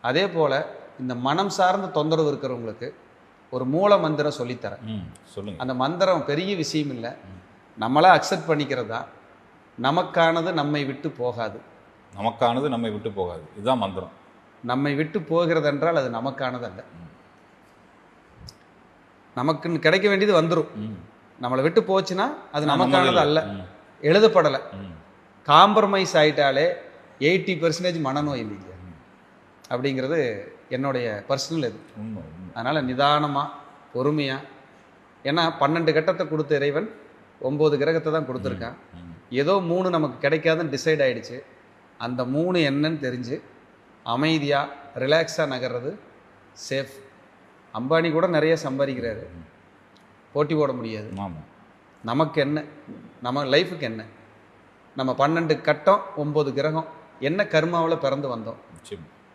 அதே போல் இந்த மனம் சார்ந்த தொந்தரவு இருக்கிறவங்களுக்கு ஒரு மூல மந்திரம் சொல்லித்தரேன். சொல்லுங்க. அந்த மந்திரம் பெரிய விஷயம் இல்லை, நம்மளா அக்செப்ட் பண்ணிக்கிறது தான். நமக்கானது நம்மை விட்டு போகாது. நமக்கானது நம்மை விட்டு போகாது, இதுதான் மந்திரம். நம்மை விட்டு போகிறது என்றால் அது நமக்கானது அல்ல. நமக்குன்னு கிடைக்க வேண்டியது வந்துடும். நம்மளை விட்டு போச்சுன்னா அது நமக்கானது அல்ல, எழுதப்படலை. காம்ப்ரமைஸ் ஆகிட்டாலே 80% மனநோய் இல்லைங்க அப்படிங்கிறது என்னுடைய பர்சனல் இது. அதனால் நிதானமாக பொறுமையாக, ஏன்னா 12 கட்டத்தை கொடுத்த இறைவன் 9 கிரகத்தை தான் கொடுத்துருக்கான். ஏதோ 3 நமக்கு கிடைக்காதுன்னு டிசைட் ஆகிடுச்சு. அந்த 3 என்னன்னு தெரிஞ்சு அமைதியாக ரிலாக்ஸாக நகர்றது சேஃப். அம்பானி கூட நிறைய சம்பாதிக்கிறாரு, போட்டி போட முடியாது. நமக்கு என்ன, நம்ம லைஃபுக்கு என்ன, நம்ம 12 கட்டம் 9 கிரகம் என்ன கர்மாவில் பிறந்து வந்தோம்.